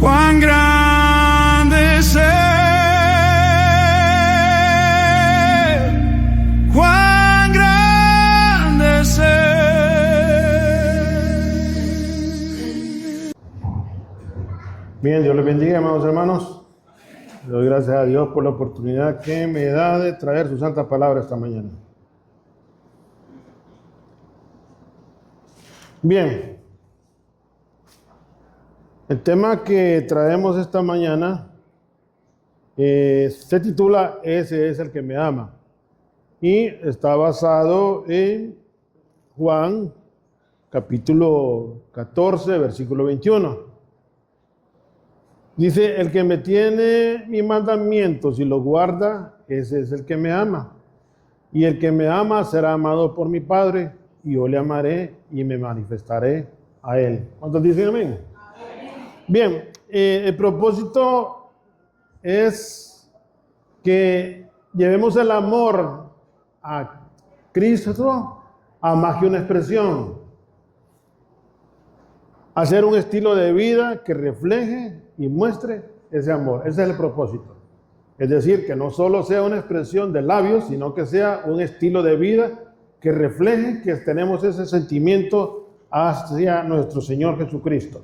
Cuán grande es Él, cuán grande es Él. Bien, Dios les bendiga, amados hermanos. Le doy gracias a Dios por la oportunidad que me da de traer su santa palabra esta mañana. Bien, el tema que traemos esta mañana se titula Ese es el que me ama, y está basado en Juan capítulo 14, versículo 21. Dice: el que me tiene mis mandamientos y los guarda, ese es el que me ama. Y el que me ama será amado por mi Padre, y yo le amaré y me manifestaré a él. ¿Cuántos dicen amén? Bien, el propósito es que llevemos el amor a Cristo a más que una expresión, hacer un estilo de vida que refleje y muestre ese amor. Ese es el propósito. Es decir, que no solo sea una expresión de labios, sino que sea un estilo de vida que refleje que tenemos ese sentimiento hacia nuestro Señor Jesucristo.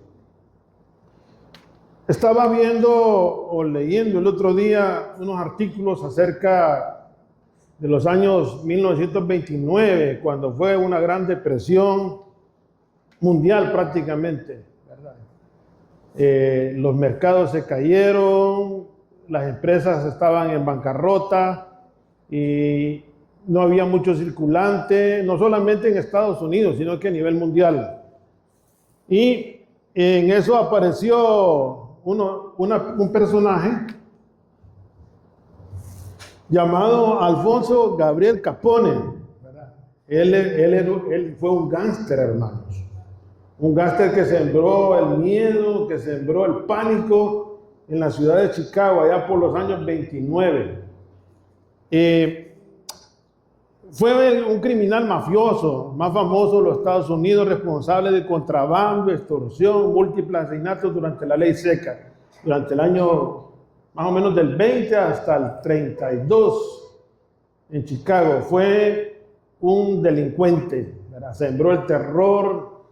Estaba viendo o leyendo el otro día unos artículos acerca de los años 1929, cuando fue una gran depresión mundial prácticamente, ¿verdad? Los mercados se cayeron, las empresas estaban en bancarrota y no había mucho circulante, no solamente en Estados Unidos, sino que a nivel mundial. Y en eso apareció un personaje llamado Alfonso Gabriel Capone, ¿verdad? Él fue un gángster, hermanos. Un gángster que sembró el miedo, que sembró el pánico en la ciudad de Chicago, allá por los años 29. Fue un criminal mafioso, más famoso de los Estados Unidos, responsable de contrabando, extorsión, múltiples asesinatos durante la ley seca, durante el año más o menos del 20 hasta el 32 en Chicago. Fue un delincuente, ¿verdad? Sembró el terror,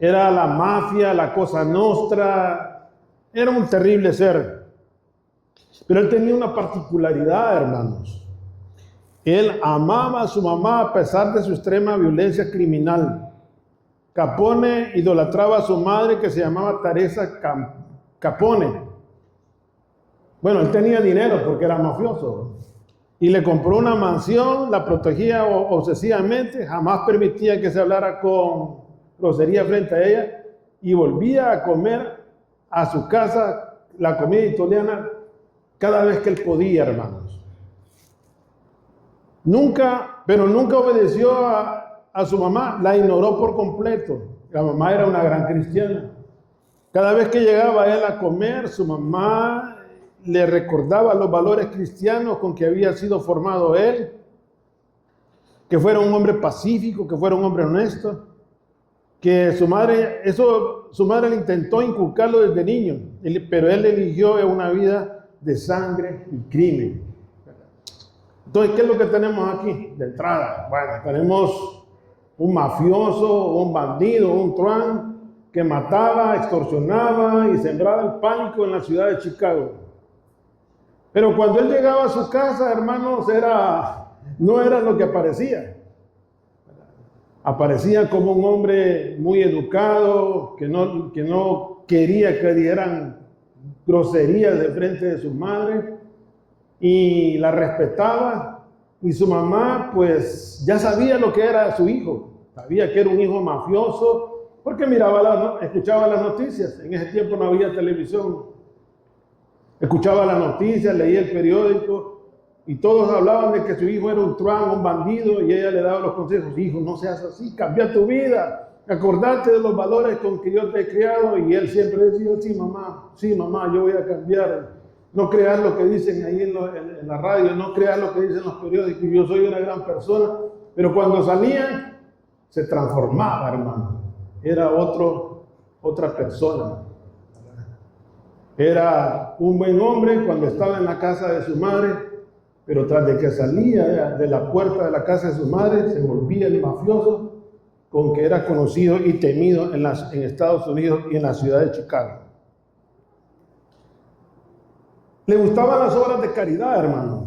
era la mafia, la cosa nostra, era un terrible ser. Pero él tenía una particularidad, hermanos. Él amaba a su mamá a pesar de su extrema violencia criminal. Capone idolatraba a su madre, que se llamaba Teresa Capone. Bueno, él tenía dinero porque era mafioso. Y le compró una mansión, la protegía obsesivamente, jamás permitía que se hablara con grosería frente a ella, y volvía a comer a su casa la comida italiana cada vez que él podía, hermanos. Nunca obedeció a su mamá, la ignoró por completo. La mamá era una gran cristiana. Cada vez que llegaba él a comer, su mamá le recordaba los valores cristianos con que había sido formado él, que fuera un hombre pacífico, que fuera un hombre honesto, que su madre le intentó inculcarlo desde niño, pero él eligió una vida de sangre y crimen. Entonces, ¿qué es lo que tenemos aquí de entrada? Bueno, tenemos un mafioso, un bandido, un truán que mataba, extorsionaba y sembraba el pánico en la ciudad de Chicago. Pero cuando él llegaba a su casa, hermanos, no era lo que aparecía. Aparecía como un hombre muy educado, que no quería que dieran groserías de frente de su madre, y la respetaba. Y su mamá pues ya sabía lo que era su hijo, sabía que era un hijo mafioso, porque escuchaba las noticias. En ese tiempo no había televisión. Escuchaba las noticias, leía el periódico, y todos hablaban de que su hijo era un truán, un bandido, y ella le daba los consejos: hijo, no seas así, cambia tu vida, acordate de los valores con que yo te he criado. Y él siempre decía: sí mamá, yo voy a cambiar. No creas lo que dicen ahí en la radio, no creas lo que dicen los periódicos, yo soy una gran persona. Pero cuando salían, se transformaba, hermano. Era otro otra persona. Era un buen hombre cuando estaba en la casa de su madre, pero tras de que salía de la puerta de la casa de su madre, se volvía el mafioso con que era conocido y temido en Estados Unidos y en la ciudad de Chicago. Le gustaban las obras de caridad, hermano,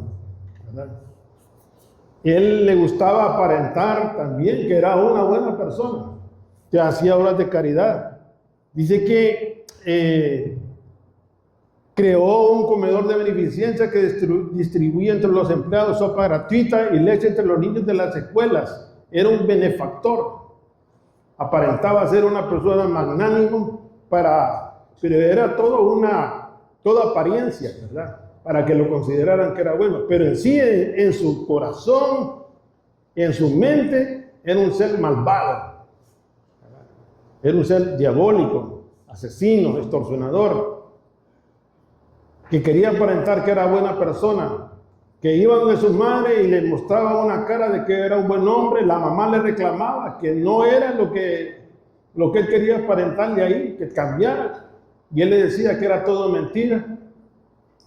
¿verdad? Él le gustaba aparentar también que era una buena persona, que hacía obras de caridad. Dice que creó un comedor de beneficencia que distribuía entre los empleados sopa gratuita y leche entre los niños de las escuelas. Era un benefactor. Aparentaba ser una persona magnánima, pero era toda apariencia, ¿verdad? Para que lo consideraran que era bueno. Pero en sí, en su corazón, en su mente, era un ser malvado. Era un ser diabólico, asesino, extorsionador, que quería aparentar que era buena persona, que iba donde su madre y le mostraba una cara de que era un buen hombre. La mamá le reclamaba que no era lo que él quería aparentarle ahí, que cambiara. Y él le decía que era todo mentira.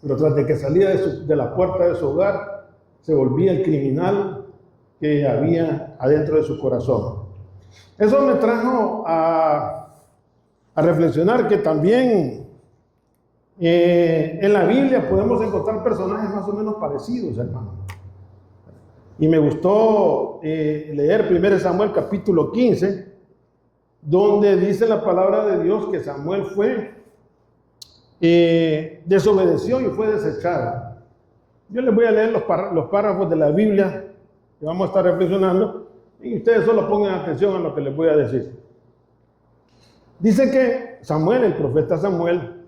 Pero tras de que salía de la puerta de su hogar, se volvía el criminal que había adentro de su corazón. Eso me trajo a reflexionar que también en la Biblia podemos encontrar personajes más o menos parecidos, hermano. Y me gustó leer 1 Samuel capítulo 15, donde dice la palabra de Dios que Samuel desobedeció y fue desechado. Yo les voy a leer los párrafos de la Biblia que vamos a estar reflexionando y ustedes solo pongan atención a lo que les voy a decir. Dice que Samuel, el profeta Samuel,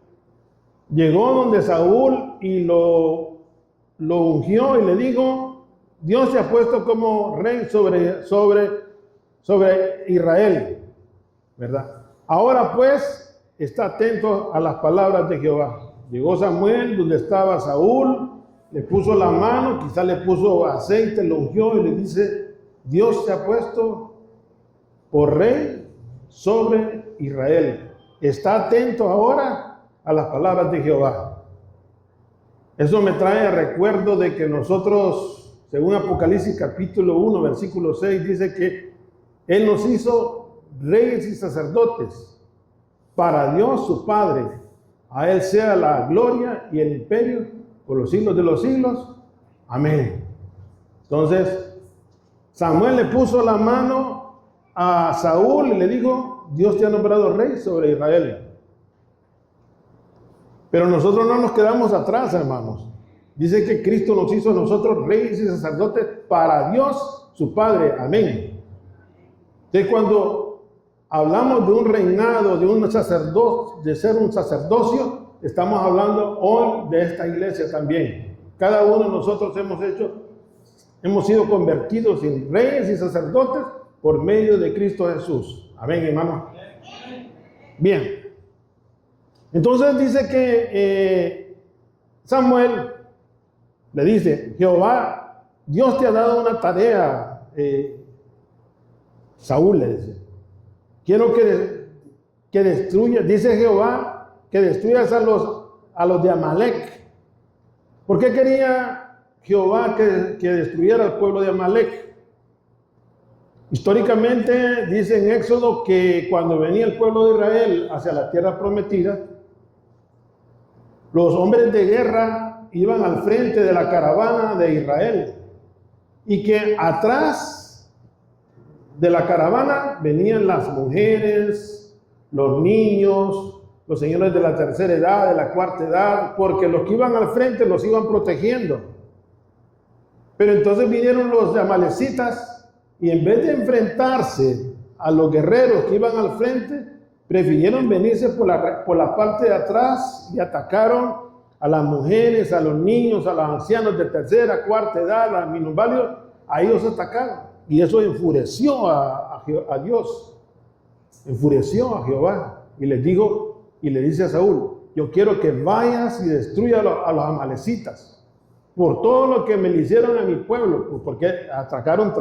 llegó donde Saúl y lo ungió y le dijo: Dios te ha puesto como rey sobre Israel, ¿verdad? Ahora pues, está atento a las palabras de Jehová. Llegó Samuel donde estaba Saúl, le puso la mano, quizá le puso aceite, lo ungió y le dice: Dios te ha puesto por rey sobre Israel. Está atento ahora a las palabras de Jehová. Eso me trae a recuerdo de que nosotros, según Apocalipsis capítulo 1, versículo 6, dice que Él nos hizo reyes y sacerdotes para Dios su Padre. A Él sea la gloria y el imperio por los siglos de los siglos. Amén. Entonces, Samuel le puso la mano a Saúl y le dijo: Dios te ha nombrado rey sobre Israel. Pero nosotros no nos quedamos atrás, hermanos. Dice que Cristo nos hizo a nosotros reyes y sacerdotes para Dios su Padre. Amén. Entonces, cuando hablamos de un reinado, de ser un sacerdocio, estamos hablando hoy de esta iglesia también. Cada uno de nosotros hemos sido convertidos en reyes y sacerdotes por medio de Cristo Jesús. Amén, hermano. Bien. Entonces dice que Samuel le dice: Jehová, Dios te ha dado una tarea. Saúl le dice: quiero que destruyas, dice Jehová, que destruyas a los de Amalek. ¿Por qué quería Jehová que destruyera al pueblo de Amalek? Históricamente dice en Éxodo que cuando venía el pueblo de Israel hacia la tierra prometida, los hombres de guerra iban al frente de la caravana de Israel y que atrás de la caravana venían las mujeres, los niños, los señores de la tercera edad, de la cuarta edad, porque los que iban al frente los iban protegiendo. Pero entonces vinieron los amalecitas y en vez de enfrentarse a los guerreros que iban al frente, prefirieron venirse por la parte de atrás y atacaron a las mujeres, a los niños, a los ancianos de tercera, cuarta edad, a los minusválidos. A ellos atacaron. Y eso enfureció a Dios, enfureció a Jehová. Y le dice a Saúl: yo quiero que vayas y destruyas a los amalecitas por todo lo que me le hicieron a mi pueblo, porque atacaron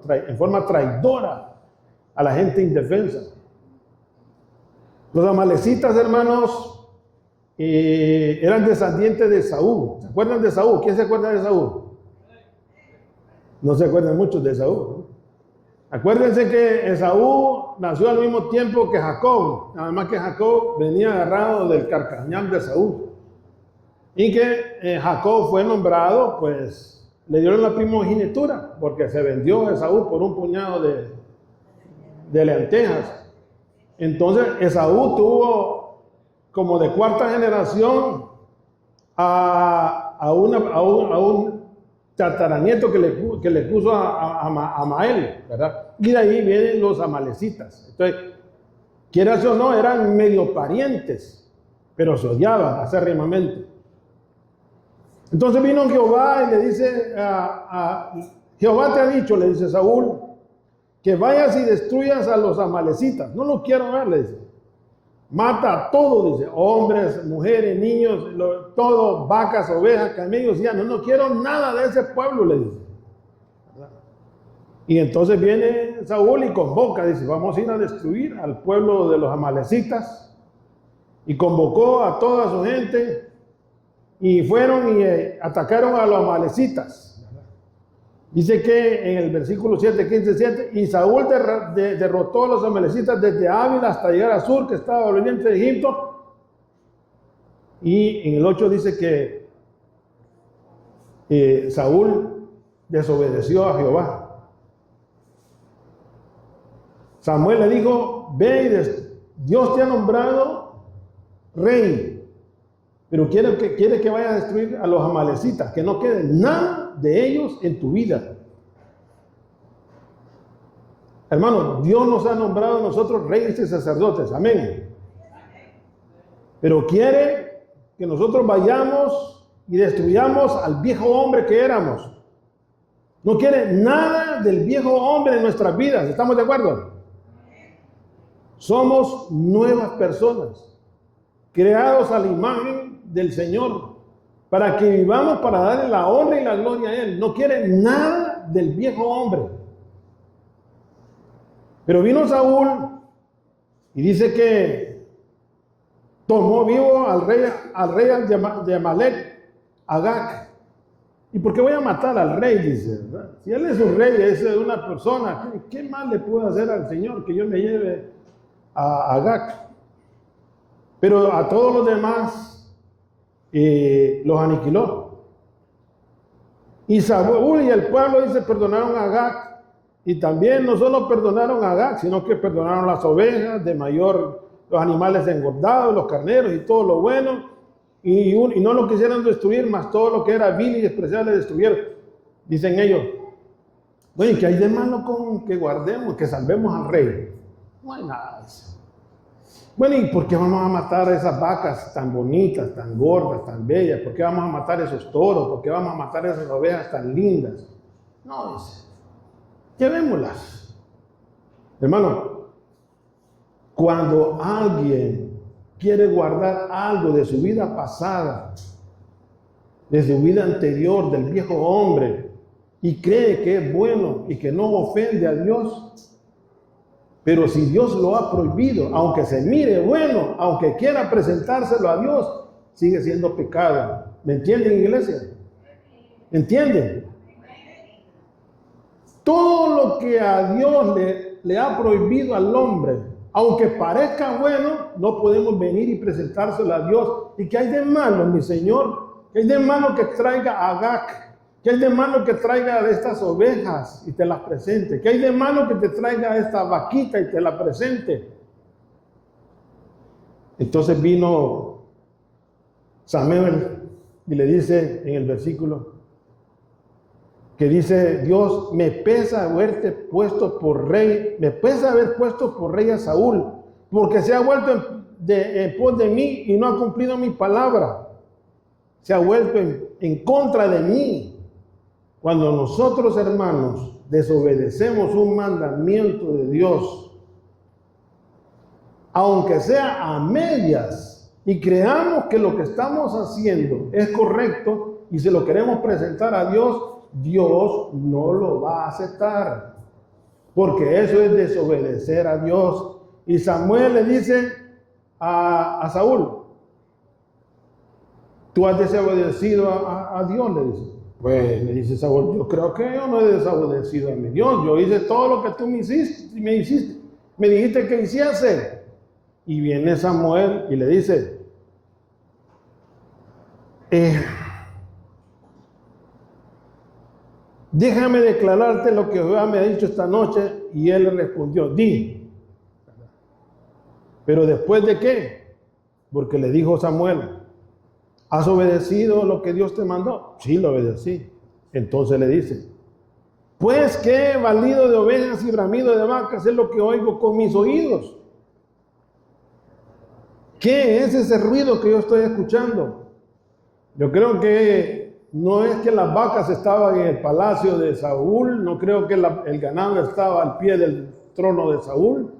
en forma traidora a la gente indefensa. Los amalecitas, hermanos, eran descendientes de Esaú. ¿Se acuerdan de Esaú? ¿Quién se acuerda de Esaú? No se acuerdan muchos de Esaú, ¿no? Acuérdense que Esaú nació al mismo tiempo que Jacob, nada más que Jacob venía agarrado del carcañal de Esaú. Y que Jacob fue nombrado, pues, le dieron la primogenitura, porque se vendió Esaú por un puñado de lentejas. Entonces, Esaú tuvo como de cuarta generación a un tataranieto que le puso a Amael, ¿verdad? Y de ahí vienen los amalecitas. Entonces, quieras o no, eran medio parientes, pero se odiaban acérrimamente. Entonces vino Jehová y le dice, Jehová te ha dicho, le dice Saúl, que vayas y destruyas a los amalecitas. No los quiero ver, le dice. Mata a todos, dice, hombres, mujeres, niños, todo, vacas, ovejas, camellos, ya no quiero nada de ese pueblo, le dice. Y entonces viene Saúl y convoca, dice, vamos a ir a destruir al pueblo de los amalecitas. Y convocó a toda su gente y fueron y atacaron a los amalecitas. Dice que en el versículo 7, 15, 7, y Saúl derrotó a los amalecitas desde Ávila hasta llegar a Sur, que estaba al oriente de Egipto. Y en el 8 dice que Saúl desobedeció a Jehová. Samuel le dijo, ve, Dios te ha nombrado rey, pero quiere que vayas a destruir a los amalecitas, que no quede nada de ellos en tu vida. Hermano, Dios nos ha nombrado a nosotros reyes y sacerdotes, amén. Pero quiere que nosotros vayamos y destruyamos al viejo hombre que éramos. No quiere nada del viejo hombre en nuestras vidas, ¿estamos de acuerdo? Somos nuevas personas, creados a la imagen del Señor, para que vivamos para darle la honra y la gloria a Él. No quiere nada del viejo hombre. Pero vino Saúl y dice que tomó vivo al rey de Amalek, Agag. ¿Y por qué voy a matar al rey? Dice, ¿verdad? Si él es un rey, es una persona, ¿qué mal le puedo hacer al Señor que yo me lleve a Agag? Pero a todos los demás los aniquiló. Y Saúl y el pueblo, dice, perdonaron a Agag. Y también no solo perdonaron a Agag, sino que perdonaron las ovejas de mayor, los animales engordados, los carneros y todo lo bueno. Y no lo quisieron destruir, más todo lo que era vil y despreciable destruyeron. Dicen ellos, oye, ¿qué hay de malo con que guardemos, que salvemos al rey? No hay nada de eso. Bueno, ¿y por qué vamos a matar a esas vacas tan bonitas, tan gordas, tan bellas? ¿Por qué vamos a matar a esos toros? ¿Por qué vamos a matar a esas ovejas tan lindas? No, dice, llevémoslas. Hermano, cuando alguien quiere guardar algo de su vida pasada, de su vida anterior, del viejo hombre, y cree que es bueno y que no ofende a Dios, pero si Dios lo ha prohibido, aunque se mire bueno, aunque quiera presentárselo a Dios, sigue siendo pecado. ¿Me entienden, iglesia? ¿Entienden? Todo lo que a Dios le ha prohibido al hombre, aunque parezca bueno, no podemos venir y presentárselo a Dios. ¿Y qué hay de malo, mi Señor? ¿Qué hay de malo que traiga a Agag? ¿Qué hay de malo que traiga de estas ovejas y te las presente? ¿Qué hay de malo que te traiga esta vaquita y te la presente? Entonces vino Samuel y le dice en el versículo que dice, Dios, me pesa haberte puesto por rey, me pesa haber puesto por rey a Saúl, porque se ha vuelto en pos de mí y no ha cumplido mi palabra. Se ha vuelto en contra de mí. Cuando nosotros, hermanos, desobedecemos un mandamiento de Dios, aunque sea a medias, y creamos que lo que estamos haciendo es correcto y se lo queremos presentar a Dios, Dios no lo va a aceptar, porque eso es desobedecer a Dios. Y Samuel le dice a Saúl, tú has desobedecido a Dios, le dice. Pues le dice Saúl, yo creo que yo no he desobedecido a mi Dios, yo hice todo lo que tú me hiciste, me dijiste que hiciese. Y viene Samuel y le dice, déjame declararte lo que Jehová me ha dicho esta noche. Y él le respondió, di. ¿Pero después de qué? Porque le dijo Samuel, ¿has obedecido lo que Dios te mandó? Sí, lo obedecí. Entonces le dice, pues qué valido de ovejas y bramido de vacas es lo que oigo con mis oídos. ¿Qué es ese ruido que yo estoy escuchando? Yo creo que no es que las vacas estaban en el palacio de Saúl, no creo que el ganado estaba al pie del trono de Saúl,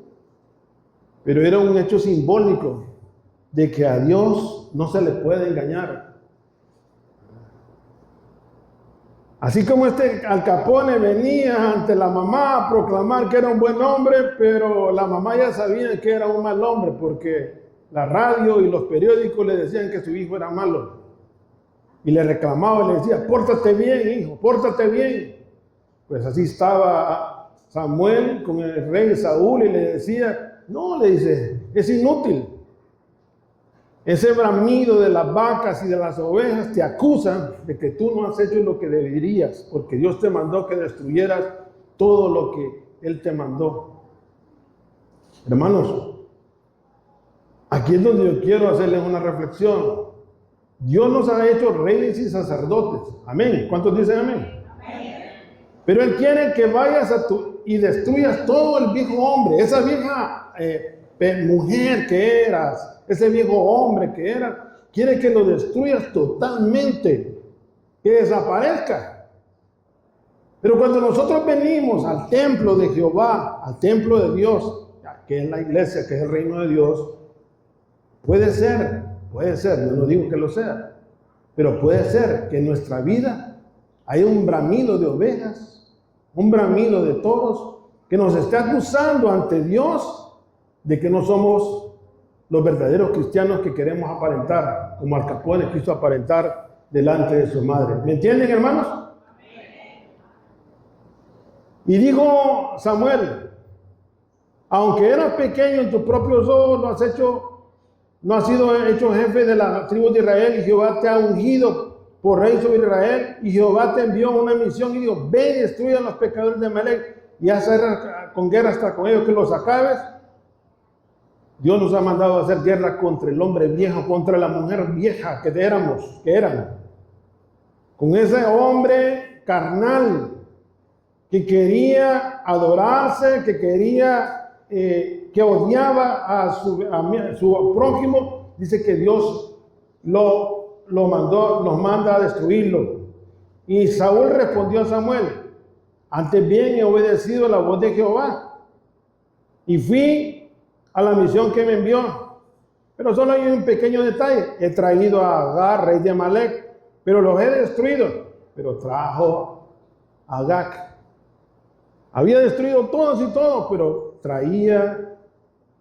pero era un hecho simbólico de que a Dios no se le puede engañar. Así como Al Capone venía ante la mamá a proclamar que era un buen hombre, pero la mamá ya sabía que era un mal hombre, porque la radio y los periódicos le decían que su hijo era malo. Y le reclamaba y le decía, pórtate bien, hijo, pórtate bien. Pues así estaba Samuel con el rey Saúl y le decía, no, le dice, es inútil. Ese bramido de las vacas y de las ovejas te acusan de que tú no has hecho lo que deberías, porque Dios te mandó que destruyeras todo lo que Él te mandó. Hermanos, aquí es donde yo quiero hacerles una reflexión. Dios nos ha hecho reyes y sacerdotes. Amén. ¿Cuántos dicen amén? Amén. Pero Él quiere que vayas y destruyas todo el viejo hombre, esa vieja mujer que eras, ese viejo hombre que eras, quiere que lo destruyas totalmente, que desaparezca. Pero cuando nosotros venimos al templo de Jehová, al templo de Dios, que es la iglesia, que es el reino de Dios, puede ser, yo no digo que lo sea, pero puede ser que en nuestra vida hay un bramido de ovejas, un bramido de toros, que nos esté acusando ante Dios de que no somos los verdaderos cristianos que queremos aparentar, como Al Capone quiso aparentar delante de su madre. ¿Me entienden, hermanos? Y dijo Samuel, aunque eras pequeño en tus propios ojos, no has sido hecho jefe de la tribu de Israel, y Jehová te ha ungido por rey sobre Israel, y Jehová te envió una misión y dijo, ve y destruye a los pecadores de Amalek y haz con guerra hasta con ellos que los acabes. Dios nos ha mandado a hacer guerra contra el hombre viejo, contra la mujer vieja que eran, con ese hombre carnal que quería adorarse, que odiaba a su prójimo. Dice que Dios nos manda a destruirlo. Y Saúl respondió a Samuel, antes bien he obedecido la voz de Jehová y fui a la misión que me envió. Pero solo hay un pequeño detalle: he traído a Agar, rey de Amalek, pero los he destruido. Pero trajo a Agag. Había destruido todos y todos, pero traía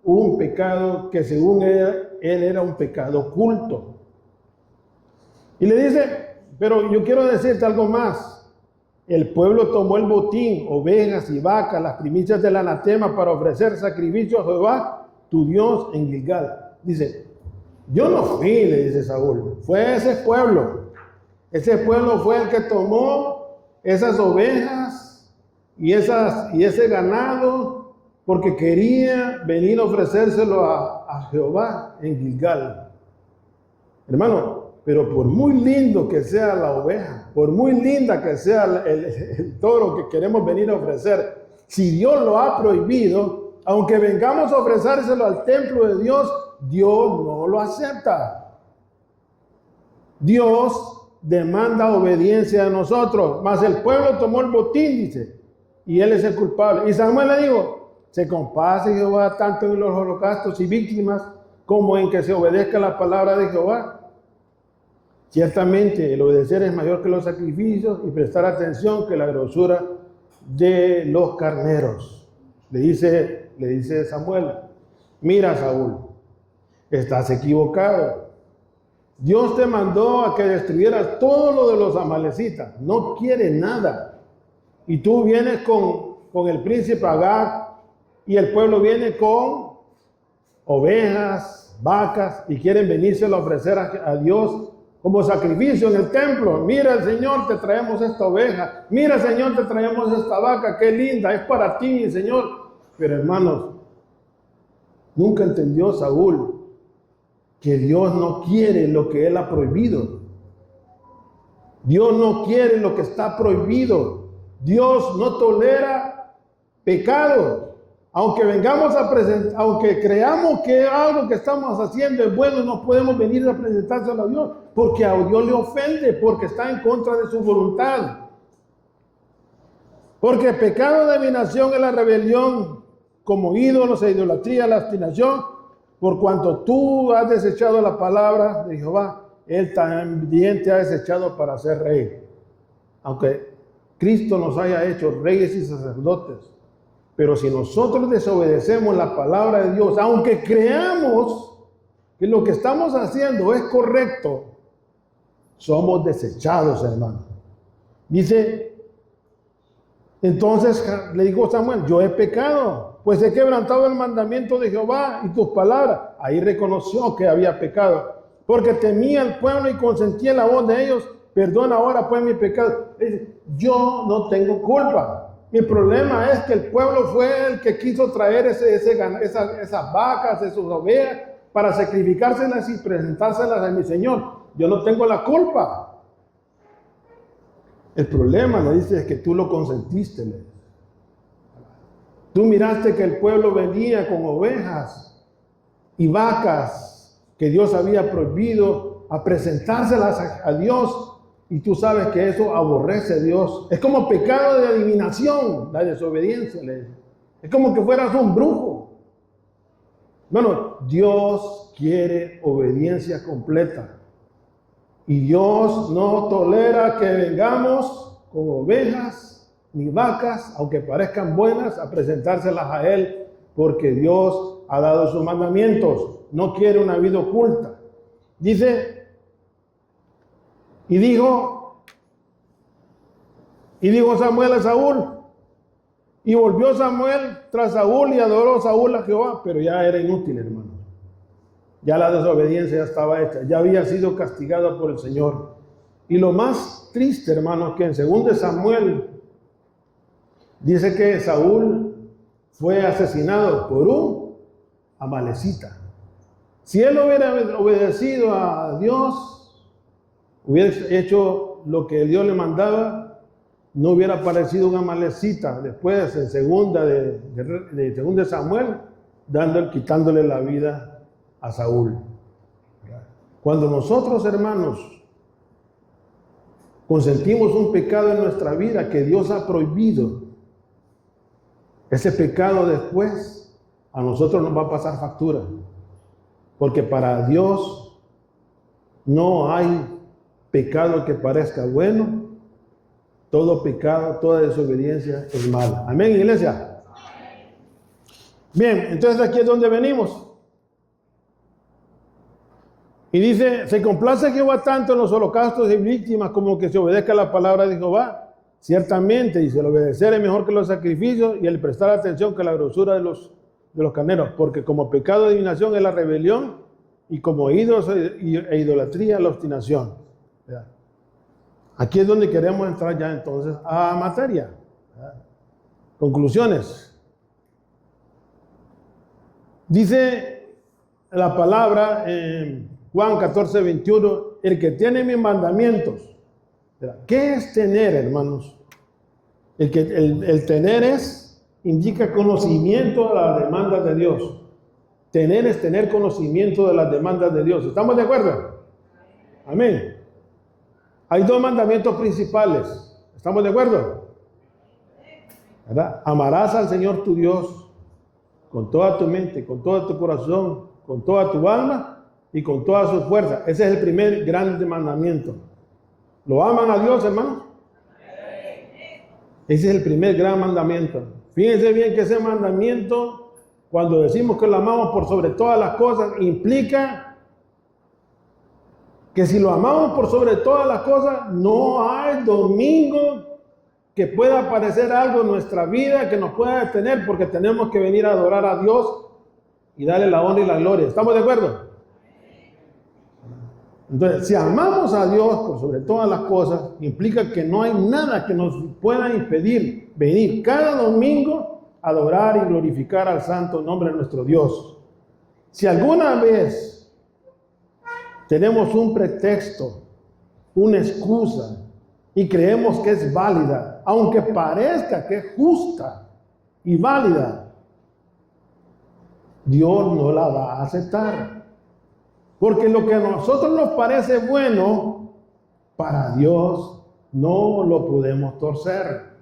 un pecado que según él era un pecado oculto. Y le dice, pero yo quiero decirte algo más. El pueblo tomó el botín, ovejas y vacas, las primicias del anatema, para ofrecer sacrificio a Jehová, tu Dios, en Gilgal. Dice, yo no fui, le dice Saúl, fue ese pueblo. Ese pueblo fue el que tomó esas ovejas y ese ganado, porque quería venir a ofrecérselo a Jehová en Gilgal. Hermano, pero por muy lindo que sea la oveja, por muy linda que sea el toro que queremos venir a ofrecer, si Dios lo ha prohibido, aunque vengamos a ofrecérselo al templo de Dios, Dios no lo acepta. Dios demanda obediencia a nosotros, mas el pueblo tomó el botín, dice, y él es el culpable. Y Samuel le dijo, se complace Jehová tanto en los holocaustos y víctimas como en que se obedezca la palabra de Jehová. Ciertamente el obedecer es mayor que los sacrificios y prestar atención que la grosura de los carneros. Le dice Samuel, mira, Saúl, estás equivocado. Dios te mandó a que destruyeras todo lo de los amalecitas. No quiere nada. Y tú vienes con el príncipe Agag y el pueblo viene con ovejas, vacas y quieren venirse a ofrecer a Dios como sacrificio en el templo. Mira, Señor, te traemos esta oveja. Mira, Señor, te traemos esta vaca. Qué linda, es para ti, Señor. Pero hermanos, nunca entendió Saúl que Dios no quiere lo que él ha prohibido. Dios no quiere lo que está prohibido. Dios no tolera pecado. Aunque vengamos a presentar, aunque creamos que algo que estamos haciendo es bueno, no podemos venir a presentárselo a Dios, porque a Dios le ofende, porque está en contra de su voluntad. Porque el pecado de adivinación es la rebelión, como ídolos e idolatría, la obstinación. Por cuanto tú has desechado la palabra de Jehová, Él también te ha desechado para ser rey. Aunque Cristo nos haya hecho reyes y sacerdotes, pero si nosotros desobedecemos la palabra de Dios, aunque creamos que lo que estamos haciendo es correcto, somos desechados, hermano. Dice, entonces le dijo Samuel, yo he pecado, pues he quebrantado el mandamiento de Jehová y tus palabras. Ahí reconoció que había pecado, porque temía al pueblo y consentía en la voz de ellos. Perdona ahora pues mi pecado. Yo no tengo culpa. Mi problema es que el pueblo fue el que quiso traer esas vacas, esas ovejas, para sacrificárselas y presentárselas a mi Señor. Yo no tengo la culpa. El problema, le dice, es que tú lo consentiste. Tú miraste que el pueblo venía con ovejas y vacas que Dios había prohibido a presentárselas a Dios. Y tú sabes que eso aborrece a Dios. Es como pecado de adivinación, la desobediencia. Es como que fueras un brujo. Bueno, Dios quiere obediencia completa. Y Dios no tolera que vengamos con ovejas ni vacas, aunque parezcan buenas, a presentárselas a Él, porque Dios ha dado sus mandamientos. No quiere una vida oculta. Dice, y dijo Samuel a Saúl, y volvió Samuel tras Saúl y adoró Saúl a Jehová, pero ya era inútil, hermano. Ya la desobediencia ya estaba hecha, ya había sido castigada por el Señor. Y lo más triste, hermano, que en 2 Samuel dice que Saúl fue asesinado por un amalecita. Si él hubiera obedecido a Dios, hubiera hecho lo que Dios le mandaba, no hubiera aparecido un amalecita después en segunda de Samuel, quitándole la vida a Saúl. Cuando nosotros, hermanos, consentimos un pecado en nuestra vida que Dios ha prohibido, ese pecado después a nosotros nos va a pasar factura, porque para Dios no hay pecado que parezca bueno. Todo pecado, toda desobediencia es mala. Amén, iglesia. Bien, entonces aquí es donde venimos. Y dice, se complace Jehová tanto en los holocaustos y víctimas como que se obedezca la palabra de Jehová. Ciertamente, dice, el obedecer es mejor que los sacrificios y el prestar atención que la grosura de los carneros, porque como pecado de adivinación es la rebelión y como ídolos e idolatría la obstinación. Aquí es donde queremos entrar ya entonces a materia. Conclusiones. Dice la palabra en Juan 14:21, el que tiene mis mandamientos. ¿Qué es tener, hermanos? El tener indica conocimiento de las demandas de Dios. Tener es tener conocimiento de las demandas de Dios. ¿Estamos de acuerdo? Amén. Hay dos mandamientos principales. ¿Estamos de acuerdo? ¿Verdad? Amarás al Señor tu Dios con toda tu mente, con todo tu corazón, con toda tu alma y con toda su fuerza. Ese es el primer gran mandamiento. ¿Lo aman a Dios, hermanos? Ese es el primer gran mandamiento. Fíjense bien que ese mandamiento, cuando decimos que lo amamos por sobre todas las cosas, implica que si lo amamos por sobre todas las cosas, no hay domingo que pueda aparecer algo en nuestra vida que nos pueda detener, porque tenemos que venir a adorar a Dios y darle la honra y la gloria. ¿Estamos de acuerdo? Entonces, si amamos a Dios por sobre todas las cosas, implica que no hay nada que nos pueda impedir venir cada domingo a adorar y glorificar al santo nombre de nuestro Dios. Si alguna vez tenemos un pretexto, una excusa, y creemos que es válida, aunque parezca que es justa y válida, Dios no la va a aceptar. Porque lo que a nosotros nos parece bueno, para Dios no lo podemos torcer.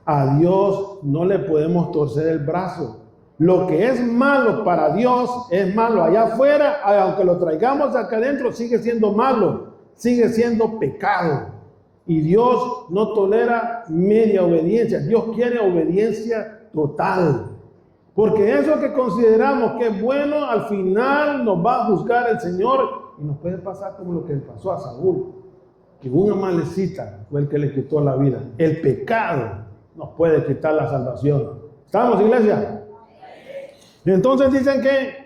A Dios no le podemos torcer el brazo. Lo que es malo para Dios es malo allá afuera, aunque lo traigamos acá adentro, sigue siendo malo, sigue siendo pecado. Y Dios no tolera media obediencia. Dios quiere obediencia total. Porque eso que consideramos que es bueno, al final nos va a juzgar el Señor. Y nos puede pasar como lo que le pasó a Saúl, que una malecita fue el que le quitó la vida. El pecado nos puede quitar la salvación. ¿Estamos, iglesia? Entonces dicen que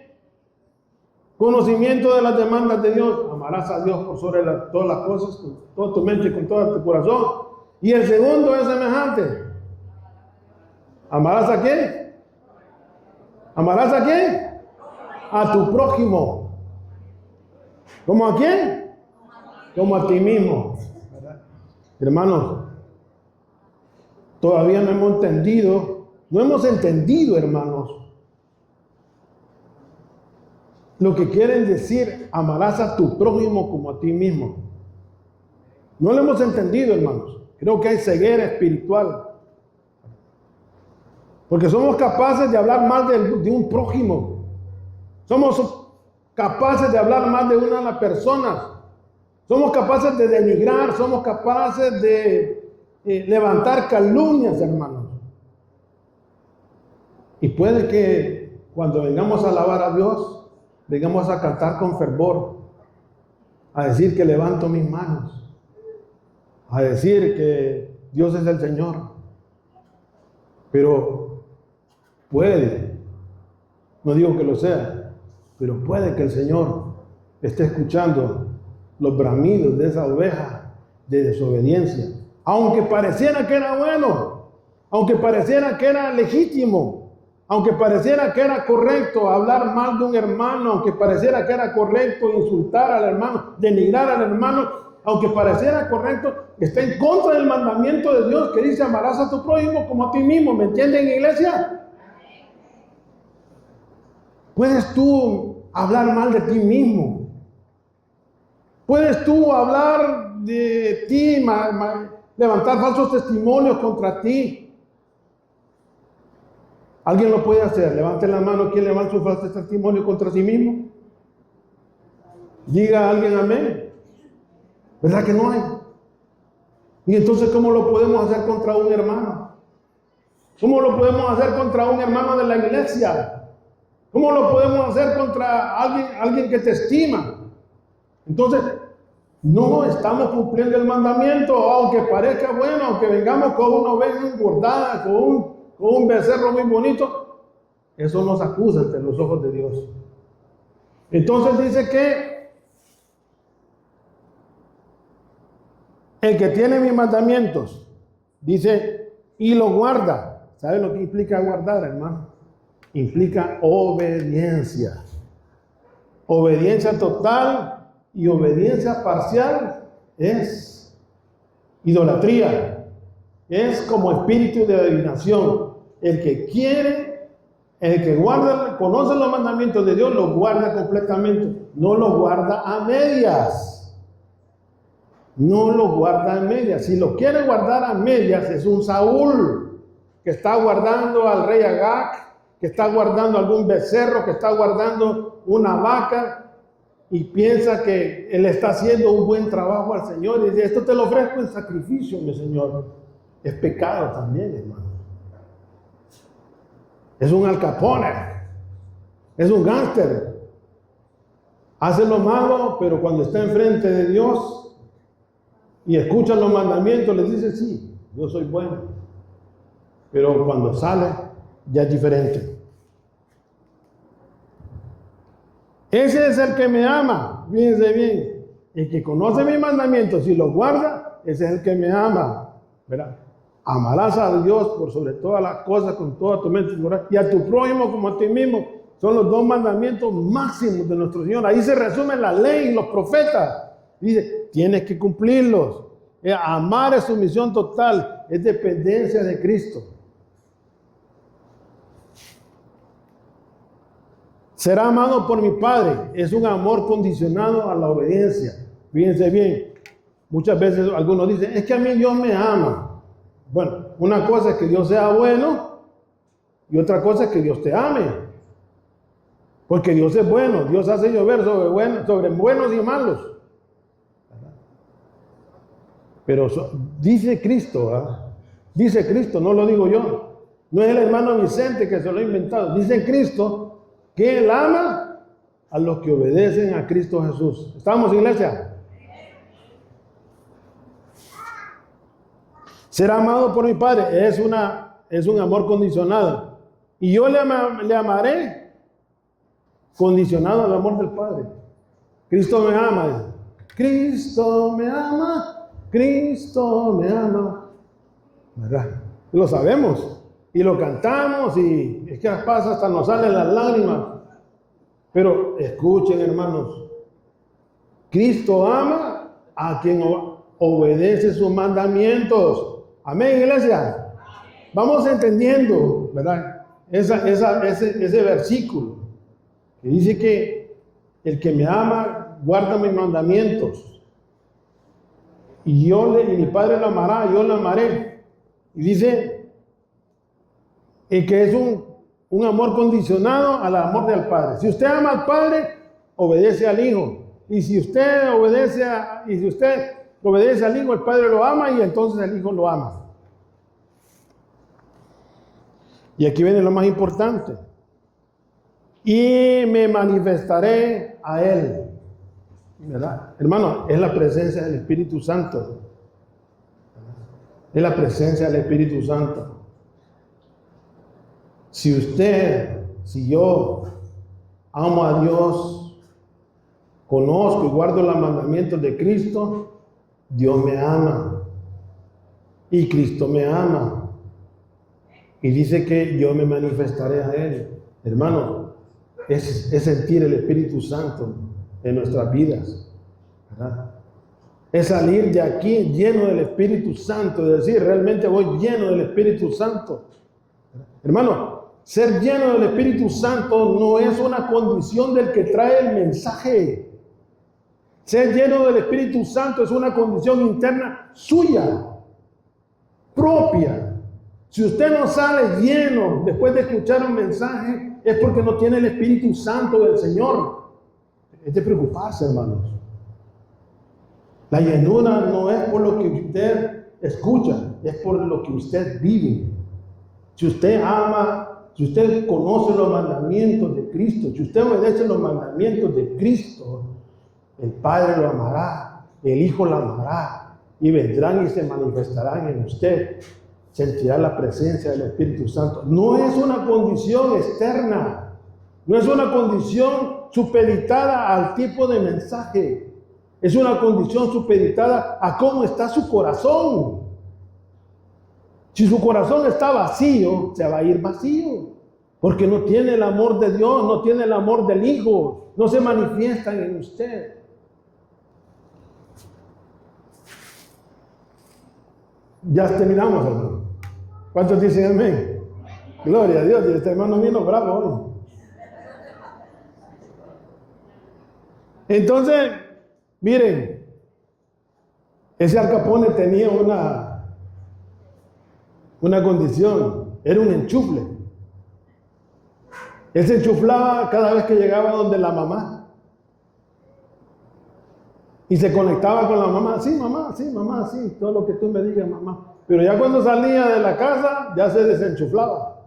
conocimiento de las demandas de Dios. Amarás a Dios por sobre todas las cosas, con toda tu mente y con todo tu corazón. Y el segundo es semejante. ¿Amarás a quién? ¿Amarás a quién? A tu prójimo. ¿Cómo a quién? Como a ti mismo. ¿Verdad? Hermanos, todavía no hemos entendido, hermanos, lo que quieren decir, amarás a tu prójimo como a ti mismo. No lo hemos entendido, hermanos. Creo que hay ceguera espiritual. Porque somos capaces de hablar mal de un prójimo. Somos capaces de hablar mal de una de las personas. Somos capaces de denigrar, somos capaces de levantar calumnias, hermanos. Y puede que cuando vengamos a alabar a Dios, vengamos a cantar con fervor, a decir que levanto mis manos, a decir que Dios es el Señor. Pero puede, no digo que lo sea, pero puede que el Señor esté escuchando los bramidos de esa oveja de desobediencia. Aunque pareciera que era bueno, aunque pareciera que era legítimo, aunque pareciera que era correcto hablar mal de un hermano, aunque pareciera que era correcto insultar al hermano, denigrar al hermano, aunque pareciera correcto, está en contra del mandamiento de Dios que dice amarás a tu prójimo como a ti mismo. ¿Me entienden, iglesia? Puedes tú hablar mal de ti mismo. Puedes tú hablar de ti, levantar falsos testimonios contra ti. ¿Alguien lo puede hacer? Levante la mano. ¿Quién levanta un falso testimonio contra sí mismo? Diga a alguien amén. ¿Verdad que no hay? Y entonces, ¿cómo lo podemos hacer contra un hermano? ¿Cómo lo podemos hacer contra un hermano de la iglesia? ¿Cómo lo podemos hacer contra alguien que te estima? Entonces, no estamos cumpliendo el mandamiento, aunque parezca bueno, aunque vengamos con una oveja engordada, con un becerro muy bonito, eso nos acusa ante los ojos de Dios. Entonces dice que el que tiene mis mandamientos, dice, y lo guarda. ¿Sabe lo que implica guardar, hermano? Implica obediencia. Obediencia total y obediencia parcial es idolatría. Es como espíritu de adivinación. El que quiere, el que guarda, conoce los mandamientos de Dios, los guarda completamente. No los guarda a medias. No los guarda a medias. Si lo quiere guardar a medias, es un Saúl que está guardando al rey Agag, que está guardando algún becerro, que está guardando una vaca y piensa que él está haciendo un buen trabajo al Señor y dice, esto te lo ofrezco en sacrificio, mi Señor. Es pecado también, hermano. es un Al Capone, es un gángster. Hace lo malo, pero cuando está enfrente de Dios y escucha los mandamientos, les dice, sí, yo soy bueno. Pero cuando sale, ya es diferente. Ese es el que me ama, fíjense bien. El que conoce mis mandamientos y los guarda, ese es el que me ama, ¿verdad? Amarás a Dios por sobre todas las cosas, con toda tu mente y a tu prójimo como a ti mismo. Son los dos mandamientos máximos de nuestro Señor. Ahí se resume la ley y los profetas. Dice, tienes que cumplirlos. Amar es sumisión total, es dependencia de Cristo. Será amado por mi Padre, es un amor condicionado a la obediencia. Fíjense bien, muchas veces algunos dicen, es que a mí Dios me ama. Bueno, una cosa es que Dios sea bueno y otra cosa es que Dios te ame. Porque Dios es bueno, Dios hace llover sobre buenos y malos. Pero dice Cristo, dice Cristo, no lo digo yo. No es el hermano Vicente que se lo ha inventado. Dice Cristo que Él ama a los que obedecen a Cristo Jesús. ¿Estamos, iglesia? Será amado por mi Padre. Es un amor condicionado. Y yo le amaré condicionado al amor del Padre. Cristo me ama. Cristo me ama. Cristo me ama. ¿Verdad? Lo sabemos. Y lo cantamos y es que pasa hasta nos salen las lágrimas. Pero escuchen, hermanos. Cristo ama a quien obedece sus mandamientos. Amén, iglesia. Vamos entendiendo, ¿verdad? Ese versículo que dice que el que me ama guarda mis mandamientos. Y mi Padre lo amará, yo lo amaré. Y dice que es un amor condicionado al amor del Padre. Si usted ama al Padre, obedece al Hijo. Y si usted obedece al Hijo, el Padre lo ama y entonces el Hijo lo ama. Y aquí viene lo más importante. Y me manifestaré a Él. ¿Verdad? Hermano, es la presencia del Espíritu Santo. Es la presencia del Espíritu Santo. Si yo amo a Dios, conozco y guardo los mandamientos de Cristo, Dios me ama. Y Cristo me ama. Y dice que yo me manifestaré a Él. Hermano, es sentir el Espíritu Santo en nuestras vidas, ¿verdad? Es salir de aquí lleno del Espíritu Santo, es decir, realmente voy lleno del Espíritu Santo. Hermano, ser lleno del Espíritu Santo no es una condición del que trae el mensaje. Ser lleno del Espíritu Santo es una condición interna suya, propia. Si usted no sale lleno después de escuchar un mensaje, es porque no tiene el Espíritu Santo del Señor. Es de preocuparse, hermanos. La llenura no es por lo que usted escucha, es por lo que usted vive. Si usted ama, si usted conoce los mandamientos de Cristo, si usted obedece los mandamientos de Cristo, el Padre lo amará, el Hijo lo amará, y vendrán y se manifestarán en usted. Sentirá la presencia del Espíritu Santo. No es una condición externa, no es una condición supeditada al tipo de mensaje. Es una condición supeditada a cómo está su corazón. Si su corazón está vacío, se va a ir vacío. Porque no tiene el amor de Dios, no tiene el amor del Hijo, no se manifiestan en usted. Ya terminamos, hermano. ¿Cuántos dicen amén? Gloria a Dios. Y este hermano vino bravo hoy. Entonces, miren, ese Al Capone tenía una condición, era un enchufle. Él se enchuflaba cada vez que llegaba donde la mamá. Y se conectaba con la mamá, sí, mamá, sí, todo lo que tú me digas, mamá. Pero ya cuando salía de la casa, ya se desenchuflaba.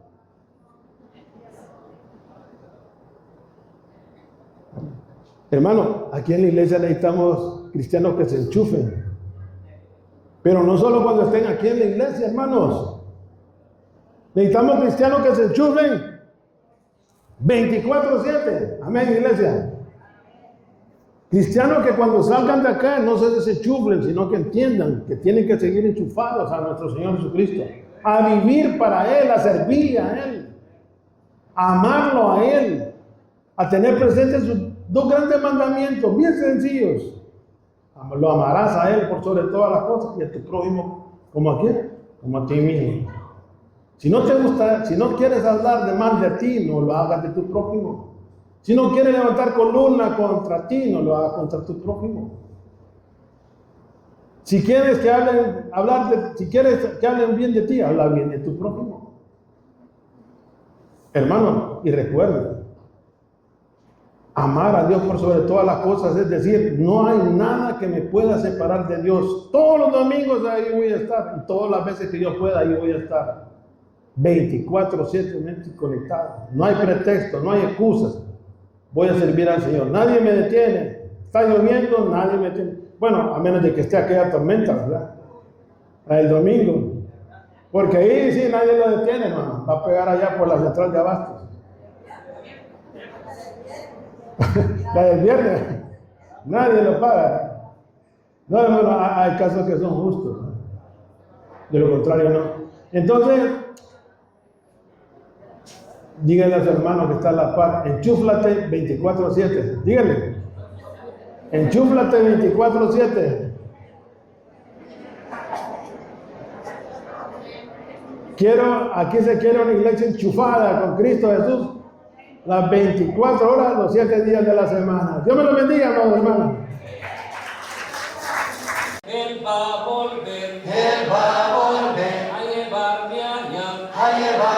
Hermano, aquí en la iglesia necesitamos cristianos que se enchufen. Pero no solo cuando estén aquí en la iglesia, hermanos. Necesitamos cristianos que se enchufen 24/7. Amén, iglesia. Cristianos que cuando salgan de acá no se desenchufen, sino que entiendan que tienen que seguir enchufados a nuestro Señor Jesucristo. A vivir para Él, a servirle a Él. A amarlo a Él. A tener presentes sus dos grandes mandamientos, bien sencillos. Lo amarás a Él por sobre todas las cosas y a tu prójimo, ¿como a quién? Como a ti mismo. Si no te gusta, si no quieres hablar de mal de ti, no lo hagas de tu prójimo. Si no quieres levantar columna contra ti, no lo hagas contra tu prójimo. Si quieres que si quieres que hablen bien de ti, habla bien de tu prójimo. Hermano, y recuerda, amar a Dios por sobre todas las cosas, es decir, no hay nada que me pueda separar de Dios. Todos los domingos ahí voy a estar, y todas las veces que yo pueda ahí voy a estar. 24/7 conectado. No hay pretexto, no hay excusas. Voy a servir al Señor. Nadie me detiene. Está lloviendo, nadie me detiene. Bueno, a menos de que esté aquella tormenta, ¿verdad? El domingo. Porque ahí sí nadie lo detiene, hermano. Va a pegar allá por la central de Abastos. La del viernes. Nadie lo paga. No, hay casos que son justos, ¿no? De lo contrario, no. Entonces, díganle a su hermano que está a la par, enchúflate 24/7. Díganle, enchúflate 24/7. Aquí se quiere una iglesia enchufada con Cristo Jesús, las 24 horas, los 7 días de la semana. Dios me lo bendiga, hermanos. Él va a volver a llevarme allá, a llevarme